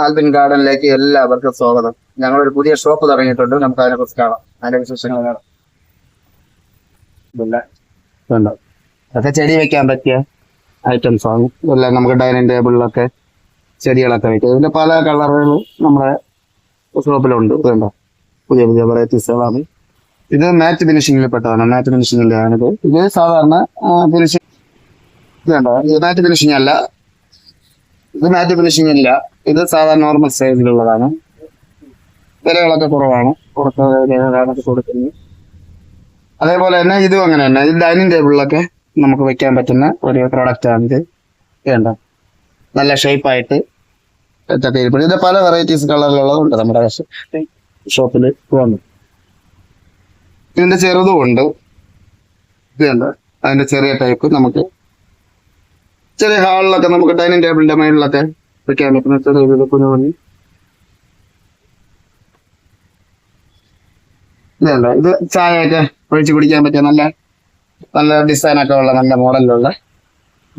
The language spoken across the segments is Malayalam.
ആൽബിൻ ഗാർഡനിലേക്ക് എല്ലാവർക്കും സ്വാഗതം. ഞങ്ങളൊരു പുതിയ ഷോപ്പ് തുടങ്ങിയിട്ടുണ്ട്. നമുക്ക് അതിനെക്കുറിച്ച് കാണാം, അതിന്റെ വിശേഷങ്ങൾ കാണാം. അതൊക്കെ ചെടി വെക്കാൻ പറ്റിയ ഐറ്റംസ് ആണ്. എല്ലാം നമുക്ക് ഡൈനിങ് ടേബിളിലൊക്കെ ചെടികളൊക്കെ വെക്കാം. ഇതിന്റെ പല കളറുകളും നമ്മുടെ ഷോപ്പിലുണ്ട്. ഇതുണ്ടോ, പുതിയ പുതിയ വെറൈറ്റീസുകളാണ്. ഇത് മാറ്റ് ഫിനിഷിംഗിൽ പെട്ടതാണ്. മാറ്റ് ഫിനിഷിംഗിന്റെ ആണിത്. ഇത് സാധാരണ ഫിനിഷിംഗ്. ഇതുണ്ടോ, ഇത് മാറ്റ് ഫിനിഷിംഗ് അല്ല. ഇത് മാറ്റ് ഫിനിഷിംഗ് ഇല്ല. ഇത് സാധാരണ നോർമൽ സൈസിലുള്ളതാണ്. വിലകളൊക്കെ കുറവാണ്, കൊടുക്കുന്നത്. അതേപോലെ തന്നെ ഇതും അങ്ങനെ തന്നെ. ഇത് ഡൈനിങ് ടേബിളിലൊക്കെ നമുക്ക് വെക്കാൻ പറ്റുന്ന ഒരു പ്രോഡക്റ്റ് ആണ് ഇത്. വേണ്ട, നല്ല ഷേപ്പായിട്ട് ഇത് പല വെറൈറ്റീസ് കളറിലുള്ളതുണ്ട് നമ്മുടെ ഷോപ്പിൽ വന്നു. ഇതിന്റെ ചെറുതും ഉണ്ട്. ഇതുണ്ട്, അതിന്റെ ചെറിയ ടൈപ്പ്. നമുക്ക് ചെറിയ ഹാളിലൊക്കെ നമുക്ക് ഡൈനിങ് ടേബിളിന്റെ മേളിലൊക്കെ വെക്കാൻ പറ്റുന്ന ചെറിയ കുഞ്ഞു. ഇതല്ല, ഇത് ചായയൊക്കെ ഒഴിച്ച് കുടിക്കാൻ പറ്റിയ നല്ല നല്ല ഡിസൈനൊക്കെ ഉള്ള നല്ല മോഡലിലുള്ള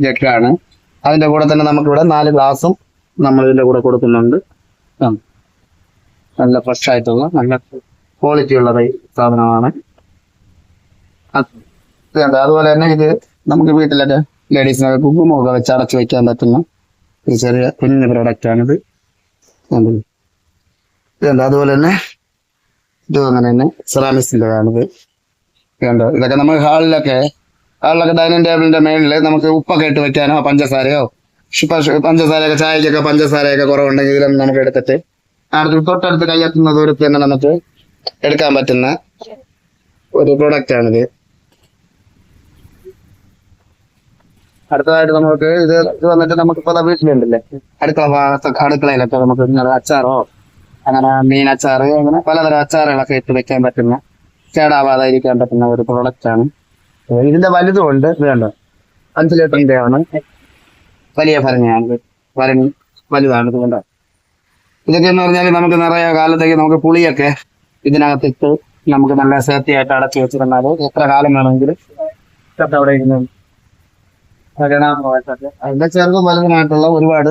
ജഗ്ഗാണ്. അതിന്റെ കൂടെ തന്നെ നമുക്കിവിടെ 4 ഗ്ലാസും നമ്മൾ ഇതിന്റെ കൂടെ കൊടുക്കുന്നുണ്ട്. നല്ല ഫ്രഷ് ആയിട്ടുള്ള നല്ല ക്വാളിറ്റി ഉള്ള സാധനമാണ്. അതുപോലെ തന്നെ ഇത് നമുക്ക് വീട്ടിലൊക്കെ ലേഡീസിനൊക്കെ കുങ്കുമൊക്കെ വെച്ച് അടച്ച് വെക്കാൻ പറ്റുന്ന ഒരു ചെറിയ കുഞ്ഞു പ്രോഡക്റ്റ് ആണിത്. അതുപോലെ തന്നെ ഇത് അങ്ങനെ തന്നെ സെറാമിക്സിന്റെ ആണിത്. വേണ്ടോ, ഇതൊക്കെ നമുക്ക് ഹാളിലൊക്കെ ഡൈനിങ് ടേബിളിന്റെ മേളിൽ നമുക്ക് ഉപ്പൊക്കെ ഇട്ട് വെക്കാനോ പഞ്ചസാരയോ പഞ്ചസാരയൊക്കെ ചായക്കൊക്കെ പഞ്ചസാരയൊക്കെ കുറവുണ്ടെങ്കിൽ ഇതിലൊന്നും നമുക്ക് എടുത്തിട്ട് തൊട്ടടുത്ത് കയ്യെത്തുന്ന ദൂരത്ത് തന്നെ നമുക്ക് എടുക്കാൻ പറ്റുന്ന ഒരു പ്രൊഡക്റ്റ് ആണിത്. അടുത്തതായിട്ട് നമുക്ക് ഇത് വന്നിട്ട് നമുക്ക് പല വീട്ടിലുണ്ടല്ലേ, അടുക്കളയിലൊക്കെ നമുക്ക് അച്ചാറോ അങ്ങനെ മീൻ അച്ചാറ് അങ്ങനെ പലതരം അച്ചാറുകളൊക്കെ ഇട്ട് വെക്കാൻ പറ്റുന്ന, കേടാവാതിരിക്കാൻ പറ്റുന്ന ഒരു പ്രൊഡക്റ്റ് ആണ്. ഇതിന്റെ വലുതും ഉണ്ട്. ഇത് കണ്ടോ, 5 ലിറ്ററിന്റെ ആണ്. വലിയ ഭരണിയാണ്, ഭരണി വലുതാണ്. ഇത് കണ്ടോ, ഇതൊക്കെ എന്ന് പറഞ്ഞാൽ നമുക്ക് നിറയെ കാലത്തേക്ക് നമുക്ക് പുളിയൊക്കെ ഇതിനകത്തിട്ട് നമുക്ക് നല്ല സേഫ്റ്റി ആയിട്ട് അടച്ചു വെച്ചിരുന്നാൽ എത്ര കാലം വേണമെങ്കിലും അവിടെ ഇരുന്നു. അതിന്റെ ചെറുതും വലുതിനായിട്ടുള്ള ഒരുപാട്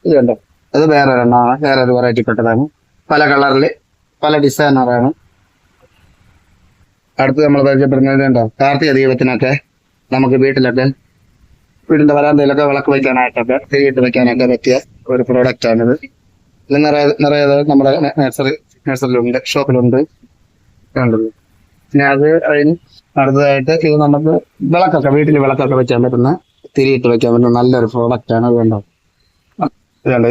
ഇതുണ്ട്. അത് വേറൊരെണ്ണമാണ്, വേറൊരു വെറൈറ്റി പെട്ടതാണ്. പല കളറില് പല ഡിസൈനറാണ്. അടുത്ത് നമ്മൾ പരിചയപ്പെടുന്നത് ഉണ്ടോ, കാർത്തിക ദീപത്തിനൊക്കെ നമുക്ക് വീടിന്റെ വരാന്തയിലൊക്കെ വിളക്ക് വയ്ക്കാനായിട്ടൊക്കെ തിരിയിട്ട് വെക്കാനൊക്കെ പറ്റിയ ഒരു പ്രോഡക്റ്റ് ആണിത്. ഇത് നിറയെ നമ്മുടെ നഴ്സറിയിലുണ്ട്, ഷോപ്പിലുണ്ട്. കണ്ടത് പിന്നെ അത് അതിന് അടുത്തതായിട്ട് ഇത് നമുക്ക് വീട്ടിൽ വിളക്കൊക്കെ വെക്കാൻ പറ്റുന്ന, തിരിയിട്ട് വെക്കാൻ പറ്റുന്ന നല്ലൊരു പ്രോഡക്റ്റ് ആണ്. അത് കണ്ടോ,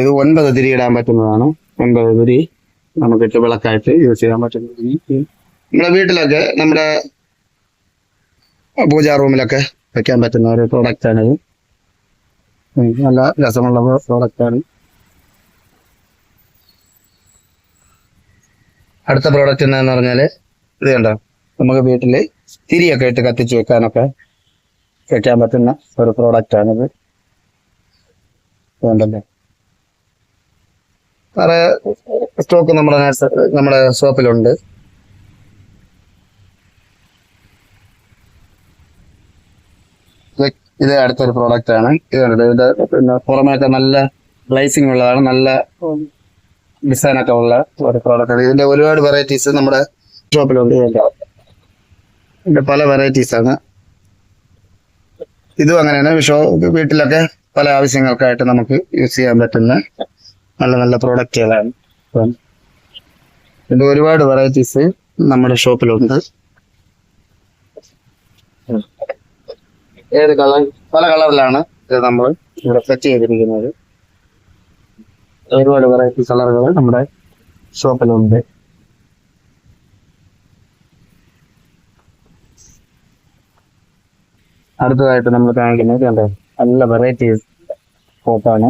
ഇത് 9 തിരി ഇടാൻ പറ്റുന്നതാണ്. 9 തിരി നമുക്കിട്ട് വിളക്കായിട്ട് യൂസ് ചെയ്യാൻ പറ്റുന്നത്. നമ്മുടെ വീട്ടിലൊക്കെ നമ്മുടെ പൂജാ റൂമിലൊക്കെ വെക്കാൻ പറ്റുന്ന ഒരു പ്രോഡക്റ്റ് ആണ്. നല്ല രസമുള്ള പ്രോഡക്റ്റ് ആണ്. അടുത്ത പ്രോഡക്റ്റ് എന്താന്ന് പറഞ്ഞാല് ഇത് കണ്ടോ, നമുക്ക് വീട്ടില് തിരിയൊക്കെ ഇട്ട് കത്തിച്ച് വെക്കാനൊക്കെ വെക്കാൻ പറ്റുന്ന ഒരു പ്രോഡക്റ്റ് ആണിത്. വേണ്ടല്ലേ, വേറെ സ്റ്റോക്ക് നമ്മുടെ ഷോപ്പിലുണ്ട്. ഇത് അടുത്തൊരു പ്രോഡക്റ്റ് ആണ്. ഇത് പിന്നെ പുറമേയൊക്കെ നല്ല ഗ്ലേസിംഗ് ഉള്ളതാണ്, നല്ല ഡിസൈനൊക്കെ ഉള്ള ഒരു പ്രോഡക്റ്റ് ആണ്. ഇതിന്റെ ഒരുപാട് വെറൈറ്റീസ് നമ്മുടെ ഷോപ്പിലുണ്ട്. ഇതിന്റെ പല വെറൈറ്റീസ് ആണ്. ഇതും അങ്ങനെയാണ്. വീട്ടിലൊക്കെ പല ആവശ്യങ്ങൾക്കായിട്ട് നമുക്ക് യൂസ് ചെയ്യാൻ പറ്റുന്ന നല്ല നല്ല പ്രോഡക്റ്റുകളാണ്. ഇതിന്റെ ഒരുപാട് വെറൈറ്റീസ് നമ്മുടെ ഷോപ്പിലുണ്ട്. ഏത് കളർ, പല കളറിലാണ് ഇത് നമ്മൾ ഇവിടെ സെറ്റ് ചെയ്തിരിക്കുന്നത്. ഒരുപാട് വെറൈറ്റി കളറുകൾ നമ്മുടെ ഷോപ്പിലുണ്ട്. അടുത്തതായിട്ട് നമ്മൾ കാണിക്കുന്നത് കണ്ടോ, നല്ല വെറൈറ്റീസ് ഷോപ്പാണ്.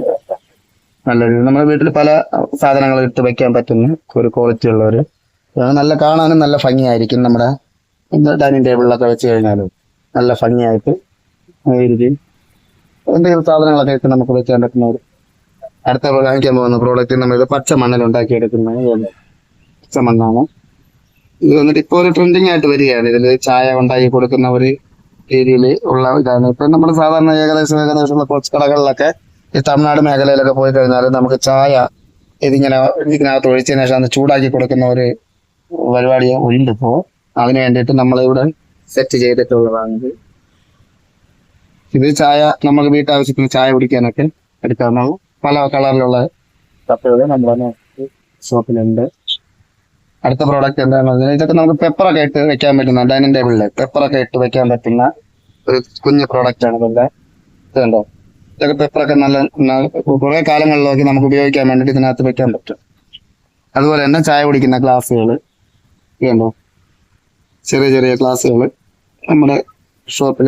നല്ലൊരു നമ്മുടെ വീട്ടിൽ പല സാധനങ്ങൾ ഇട്ട് വെക്കാൻ പറ്റുന്ന ഒരു ക്വാളിറ്റി ഉള്ളവര്, നല്ല കാണാനും നല്ല ഭംഗിയായിരിക്കും. നമ്മുടെ ഡൈനിങ് ടേബിളിലൊക്കെ വെച്ച് കഴിഞ്ഞാലും നല്ല ഭംഗിയായിട്ട് എന്തെങ്കിലും സാധനങ്ങളൊക്കെ ഇട്ട് നമുക്ക് വെക്കാൻ പറ്റുന്ന ഒരു. അടുത്ത കാണിക്കാൻ പോകുന്ന പ്രോഡക്റ്റ് നമ്മൾ പച്ച മണ്ണിൽ ഉണ്ടാക്കിയെടുക്കുന്നത് പച്ചമണ്ണാണ്. ഇത് വന്നിട്ട് ഇപ്പോൾ ഒരു ട്രെൻഡിങ് ആയിട്ട് വരികയാണ്. ഇതിൽ ചായ ഉണ്ടാക്കി കൊടുക്കുന്ന ഒരു രീതിയിൽ ഉള്ള ഇതാണ്. ഇപ്പൊ നമ്മൾ സാധാരണ ഏകദേശമുള്ള കുറച്ച് കടകളിലൊക്കെ ഈ തമിഴ്നാട് മേഖലയിലൊക്കെ പോയി കഴിഞ്ഞാൽ നമുക്ക് ചായ ഇതിനകത്ത് ഒഴിച്ചതിന് ശേഷം അത് ചൂടാക്കി കൊടുക്കുന്ന ഒരു പരിപാടി ഉണ്ട് ഇപ്പോൾ. അതിന് വേണ്ടിയിട്ട് നമ്മളിവിടെ സെറ്റ് ചെയ്തിട്ടുള്ളതാണ് ഇത് ചായ നമുക്ക് വീട്ടാവശ്യത്തിന് ചായ കുടിക്കാനൊക്കെ എടുക്കാവുന്ന പല കളറിലുള്ള കപ്പുകൾ നമ്മുടെ ഷോപ്പിലുണ്ട്. അടുത്ത പ്രോഡക്റ്റ് എന്താണെന്ന് പറഞ്ഞാൽ ഇതൊക്കെ നമുക്ക് പെപ്പറൊക്കെ ഇട്ട് വെക്കാൻ പറ്റുന്ന ഡൈനിങ് ടേബിളിൽ പെപ്പറൊക്കെ ഇട്ട് വെക്കാൻ പറ്റുന്ന ഒരു കുഞ്ഞു പ്രോഡക്റ്റ് ആണ് ഇതിന്റെ. ഇതുണ്ടോ, ഇതൊക്കെ പെപ്പറൊക്കെ നല്ല കുറെ കാലങ്ങളിലൊക്കെ നമുക്ക് ഉപയോഗിക്കാൻ വേണ്ടിയിട്ട് ഇതിനകത്ത് വെക്കാൻ പറ്റും. അതുപോലെ തന്നെ ചായ കുടിക്കുന്ന ഗ്ലാസ്സുകൾ ഇതുണ്ടോ, ചെറിയ ചെറിയ ഗ്ലാസ്സുകൾ നമ്മുടെ ഷോപ്പിൽ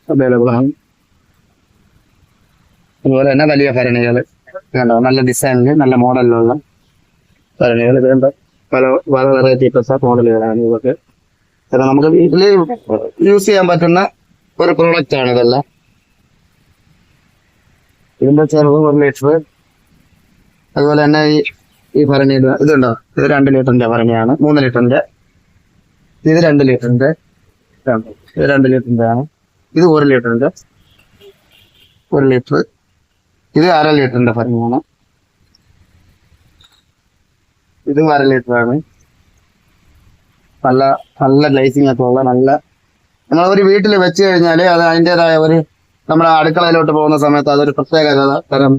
അവൈലബിൾ ആണ്. അതുപോലെ തന്നെ വലിയ ഭരണികൾ വേണ്ട, നല്ല ഡിസൈനിൽ നല്ല മോഡലിലുള്ള ഭരണികൾ വേണ്ട, പല പല വെറൈറ്റിപ്പെട്ട മോഡലുകളാണ് ഇതൊക്കെ. നമുക്ക് വീട്ടിൽ യൂസ് ചെയ്യാൻ പറ്റുന്ന ഒരു പ്രോഡക്റ്റ് ആണ് ഇതെല്ലാം. ഇതിന്റെ ചെറുത് 1 ലിറ്റർ. അതുപോലെ തന്നെ ഈ ഭരണി ഇതുണ്ടോ, ഇത് 2 ലിറ്ററിന്റെ ഭരണിയാണ്. 3 ലിറ്ററിന്റെ, ഇത് 2 ലിറ്ററിന്റെ, ഇത് 2 ലിറ്ററിന്റെ ആണ്. ഇത് 1 ലിറ്ററിന്റെ, 1 ലിറ്റർ. ഇത് 1/2 ലിറ്ററിന്റെ ഭരണിയാണ്. ഇത് 1/2 ലിറ്റർ ആണ്. നല്ല നല്ല ഗ്ലേസിംഗ് ഒക്കെ ഉള്ള നല്ല, നമ്മളൊരു വീട്ടിൽ വെച്ച് കഴിഞ്ഞാൽ അത് അതിൻ്റെതായ ഒരു നമ്മുടെ അടുക്കളയിലോട്ട് പോകുന്ന സമയത്ത് അതൊരു പ്രത്യേക തരം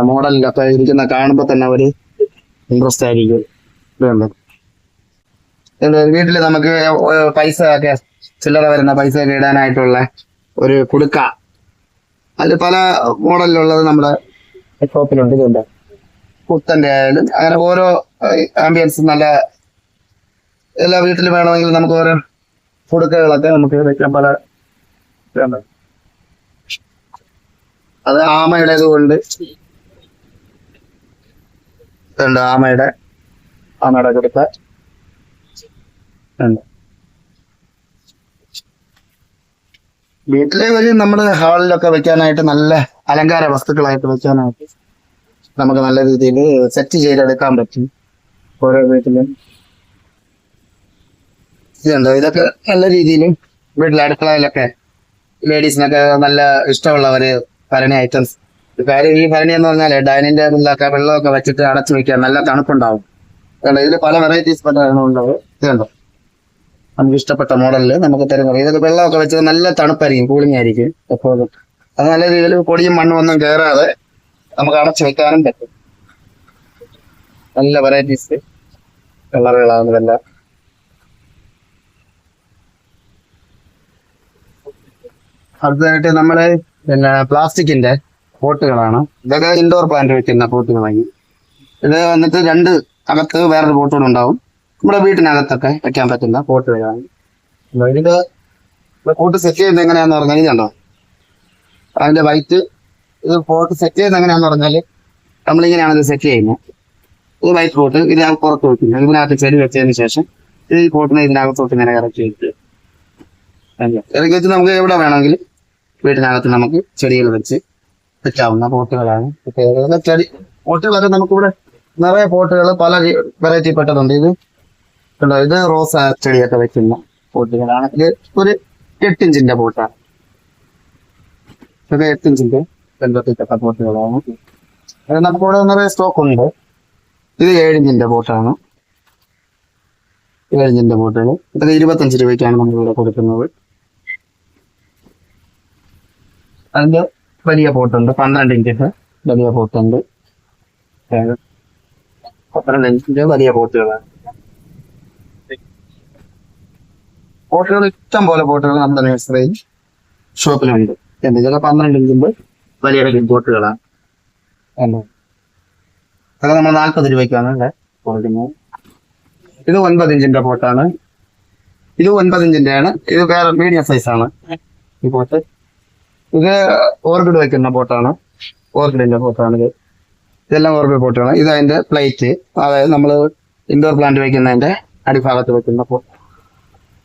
മോഡലിലൊക്കെ ഇരിക്കുന്ന കാണുമ്പോൾ തന്നെ ഒരു ഇൻട്രസ്റ്റ് ആയിരിക്കും. വീട്ടിൽ നമുക്ക് പൈസ ഒക്കെ ചില്ലറ വരുന്ന പൈസ ഒക്കെ ഇടാനായിട്ടുള്ള ഒരു കുടുക്ക, അതിൽ പല മോഡലിലുള്ളത് നമ്മുടെ ഷോപ്പിലുണ്ട്. ഇതുണ്ട്, പുത്തന്റെ ആയാലും അങ്ങനെ ഓരോ ആംബിയൻസ് നല്ല എല്ലാ വീട്ടിലും വേണമെങ്കിൽ നമുക്ക് ഓരോ കുടുക്കകളൊക്കെ നമുക്ക് വെക്കാൻ പല അത് ആമയുടേത് കൊണ്ട് ആമയുടെ കുടുക്ക ഉണ്ട്. വീട്ടിലെ ഒരു നമ്മുടെ ഹാളിലൊക്കെ വെക്കാനായിട്ട് നല്ല അലങ്കാര വസ്തുക്കളായിട്ട് വെക്കാനായിട്ട് നമുക്ക് നല്ല രീതിയിൽ സെറ്റ് ചെയ്തെടുക്കാൻ പറ്റും ഓരോ വീട്ടിലും. ഇതുണ്ടോ, ഇതൊക്കെ നല്ല രീതിയിൽ വീട്ടിലെ അടുക്കളയിലൊക്കെ ലേഡീസിനൊക്കെ നല്ല ഇഷ്ടമുള്ളവര് ഭരണി ഐറ്റംസ്. കാര്യം ഈ ഭരണി എന്ന് പറഞ്ഞാൽ ഡൈനിങ് ടേബിളിലൊക്കെ വെള്ളമൊക്കെ വെച്ചിട്ട് അടച്ചു വെക്കാൻ നല്ല തണുപ്പുണ്ടാവും. ഇതിൽ പല വെറൈറ്റീസ് ഉണ്ടാവും. ഇതുണ്ടോ, നമുക്ക് ഇഷ്ടപ്പെട്ട മോഡലിൽ നമുക്ക് തരുന്നത്. ഇതൊക്കെ വെള്ളമൊക്കെ വെച്ചത് നല്ല തണുപ്പായിരിക്കും, കൂളിംഗ് ആയിരിക്കും എപ്പോഴും. അത് നല്ല രീതിയിൽ പൊടിയും മണ്ണും ഒന്നും കയറാതെ നമുക്ക് അടച്ചു വെക്കാനും പറ്റും. നല്ല വെറൈറ്റീസ് കളറുകളാണ് ഇതെല്ലാം. അടുത്തതായിട്ട് നമ്മുടെ പിന്നെ പ്ലാസ്റ്റിക്കിന്റെ പോട്ടുകളാണ്. ഇതൊക്കെ ഇൻഡോർ പ്ലാന്റ് വെക്കുന്ന പോട്ടുകളായി. ഇത് വന്നിട്ട് 2 അകത്ത് വേറൊരു പോട്ടുകൾ ഉണ്ടാവും. നമ്മുടെ വീട്ടിനകത്തൊക്കെ വെക്കാൻ പറ്റുന്ന പോട്ടുകളാണ്. ഇതിന്റെ പോട്ട് സെറ്റ് ചെയ്യുന്നത് എങ്ങനെയാന്ന് പറഞ്ഞാൽ ഇതുണ്ടോ, അതിന്റെ വൈറ്റ്. ഇത് പോട്ട് സെറ്റ് ചെയ്യുന്നത് എങ്ങനെയാന്ന് പറഞ്ഞാൽ നമ്മളിങ്ങനെയാണ് ഇത് സെറ്റ് ചെയ്യുന്നത്. ഇത് വൈറ്റ് പോട്ട് ഇതിനകത്ത് പുറത്ത് വെക്കുന്നത്. ഇതിനകത്ത് ചെടി വെച്ചതിന് ശേഷം ഈ പോട്ടിനെ ഇതിനകത്തോട്ട് ഇങ്ങനെ ഇറക്കി വെച്ച് നമുക്ക് എവിടെ വേണമെങ്കിലും വീട്ടിനകത്ത് നമുക്ക് ചെടികൾ വെച്ച് വെക്കാവുന്ന പോട്ടുകളാണ്. ചെടി പോട്ടുകളൊക്കെ നമുക്കിവിടെ നിറയെ പോട്ടുകൾ പല വെറൈറ്റി പെട്ടതുണ്ട്. ഇത് റോസ ചെടിയൊക്കെ വെക്കുന്ന പോട്ടുകളാണ്. ഇത് ഒരു 8 ഇഞ്ചിന്റെ പോട്ടാണ്. ഇത് 8 ഇഞ്ചിന്റെ വെൽവെറ്റിട്ട പോട്ടുകളാണ്. അത് നമുക്കിവിടെ നിറയെ സ്റ്റോക്ക് ഉണ്ട്. ഇത് 7 ഇഞ്ചിന്റെ പോട്ടാണ്. 7 ഇഞ്ചിന്റെ പോട്ടുകൾ ഇതൊക്കെ 25 രൂപയ്ക്കാണ് നമ്മളിവിടെ കൊടുക്കുന്നത്. അതിന്റെ വലിയ പോട്ടുണ്ട്, 12 ഇഞ്ചിന്റെ വലിയ പോട്ടുണ്ട്. 12 ഇഞ്ചിന്റെ വലിയ പോട്ടുകളാണ്. പോട്ടുകൾ ഇഷ്ടം പോലെ പോട്ടുകൾ നമ്മുടെ നഴ്സറി ഷോപ്പിലുണ്ട്. ഇതൊക്കെ 12 ഇഞ്ചിന്റെ വലിയ വലിയ പോട്ടുകളാണ്. അതൊക്കെ നമ്മൾ 40 രൂപയ്ക്കാണ് ഇവിടെ കൊടുക്കുന്നത്. ഇത് 9 ഇഞ്ചിന്റെ പോട്ടാണ്. ഇത് 9 ഇഞ്ചിന്റെ ആണ്. ഇത് വേറെ മീഡിയം സൈസാണ് ഈ പോട്ട്. ഇത് ഓർക്കിഡ് വയ്ക്കുന്ന പോട്ടാണ്, ഓർക്കിഡിന്റെ പോട്ടാണ് ഇത്. ഇതെല്ലാം ഓർക്കിഡ് പോട്ടുകളാണ്. ഇത് അതിന്റെ പ്ലേറ്റ്, അതായത് നമ്മൾ ഇൻഡോർ പ്ലാന്റ് വയ്ക്കുന്നതിന്റെ അടിഭാഗത്ത് വെക്കുന്ന പോട്ട്.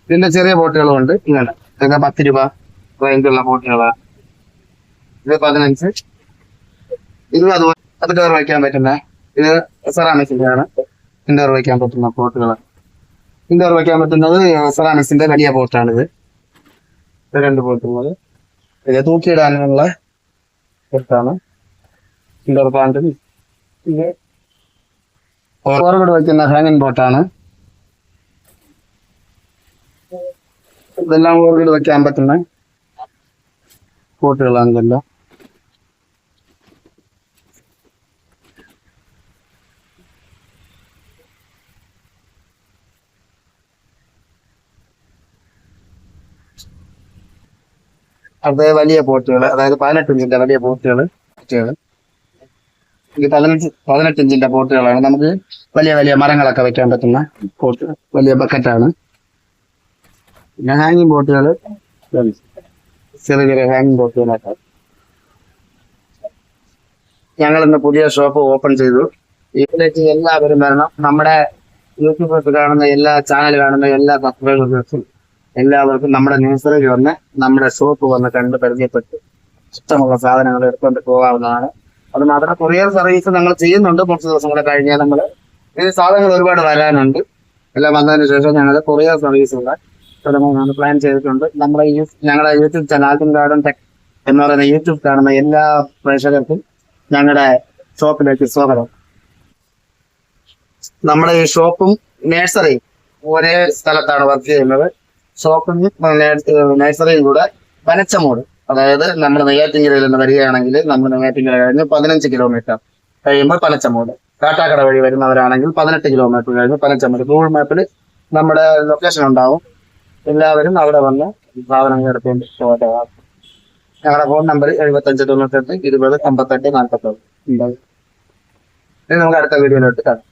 ഇതിന്റെ ചെറിയ പോട്ടുകളും ഉണ്ട്. ഇങ്ങനെ ഇതൊക്കെ 10 രൂപ റേഞ്ചുള്ള പോട്ടുകളാണ്. ഇത് 15. ഇത് അതുപോലെ ഇൻഡോർ വയ്ക്കാൻ പറ്റുന്ന, ഇത് സെറാമിക്സിന്റെ ആണ്. ഇൻഡോർ വയ്ക്കാൻ പറ്റുന്ന പോട്ടുകൾ. ഇൻഡോർ വയ്ക്കാൻ പറ്റുന്നത് സെറാമിക്സിന്റെ വലിയ പോട്ടാണിത്. 2 പോട്ടുള്ളത്. ഇത് തൂക്കിയിടാനുള്ള പുറത്താണ് ഇൻഡോർ പ്ലാന്റും ഇത് ഫോർവേഡ് വയ്ക്കുന്ന ഹാങ്ങിങ് ബോട്ടാണ്. ഇതെല്ലാം ഫോർവേഡ് വയ്ക്കാൻ പറ്റുന്ന പോട്ടുകളാണ് ഇതെല്ലാം. അത് വലിയ പോട്ടുകൾ, അതായത് 18 ഇഞ്ചിന്റെ വലിയ പോട്ടുകൾ. ഇത് 18 ഇഞ്ചിന്റെ പോട്ടുകളാണ്. നമുക്ക് വലിയ വലിയ മരങ്ങളൊക്കെ വെക്കാൻ പറ്റുന്ന പോട്ട്, വലിയ ബക്കറ്റാണ്. പിന്നെ ഹാങ്ങിങ് ബോട്ടുകൾ, ചെറിയ ചെറിയ ഹാങ്ങിങ് ബോട്ടുകളൊക്കെ. ഞങ്ങളിന്ന് പുതിയ ഷോപ്പ് ഓപ്പൺ ചെയ്തു. ഇതിലേക്ക് എല്ലാവരും വരണം. നമ്മുടെ യൂട്യൂബിൽ കാണുന്ന എല്ലാ ചാനൽ കാണുന്ന എല്ലാ സബ്സ്ക്രൈബേഴ്സും എല്ലാവർക്കും നമ്മുടെ നഴ്സറിയിൽ വന്ന് നമ്മുടെ ഷോപ്പ് വന്ന് കണ്ട് പരിചയപ്പെട്ട് ഇഷ്ടമുള്ള സാധനങ്ങൾ എടുത്തുകൊണ്ട് പോകാവുന്നതാണ്. അത് മാത്രമല്ല കൊറിയർ സർവീസ് ഞങ്ങൾ ചെയ്യുന്നുണ്ട്. കുറച്ച് ദിവസം കൂടെ കഴിഞ്ഞാൽ നമ്മൾ ഇത് സാധനങ്ങൾ ഒരുപാട് വരാനുണ്ട്. എല്ലാം വന്നതിന് ശേഷം ഞങ്ങൾ കൊറിയർ സർവീസ് കൂടെ തുടങ്ങാൻ പ്ലാൻ ചെയ്തിട്ടുണ്ട്. ഞങ്ങളുടെ YouTube channel Alvin garden tech എന്ന് പറയുന്ന യൂട്യൂബ് കാണുന്ന എല്ലാ പ്രേക്ഷകർക്കും ഞങ്ങളുടെ ഷോപ്പിലേക്ക് സ്വാഗതം. നമ്മുടെ ഈ ഷോപ്പും നഴ്സറിയും ഒരേ സ്ഥലത്താണ് വർക്ക് ചെയ്യുന്നത്. ഷോപ്പും നഴ്സറിയും കൂടെ പനച്ചമൂട്, അതായത് നമ്മുടെ നെയ്യാറ്റിൻകരയിൽ നിന്ന് വരികയാണെങ്കിൽ നമ്മൾ നെയ്യാറ്റിൻകര കഴിഞ്ഞ് 15 കിലോമീറ്റർ കഴിയുമ്പോൾ പനച്ചമൂട്. കാട്ടാക്കട വഴി വരുന്നവരാണെങ്കിൽ 18 കിലോമീറ്റർ കഴിഞ്ഞ് പനച്ചമൂട്. ഗൂഗിൾ മാപ്പിൽ നമ്മുടെ ലൊക്കേഷൻ ഉണ്ടാവും. എല്ലാവരും അവിടെ വന്ന് സാധനങ്ങൾ എടുത്തുകൊണ്ട് പോകട്ടെ. ഞങ്ങളുടെ ഫോൺ നമ്പർ 75 98 20 58 48 ഉണ്ടാവും. ഇനി നമുക്ക് അടുത്ത വീഡിയോയിലോട്ട് കാണാം.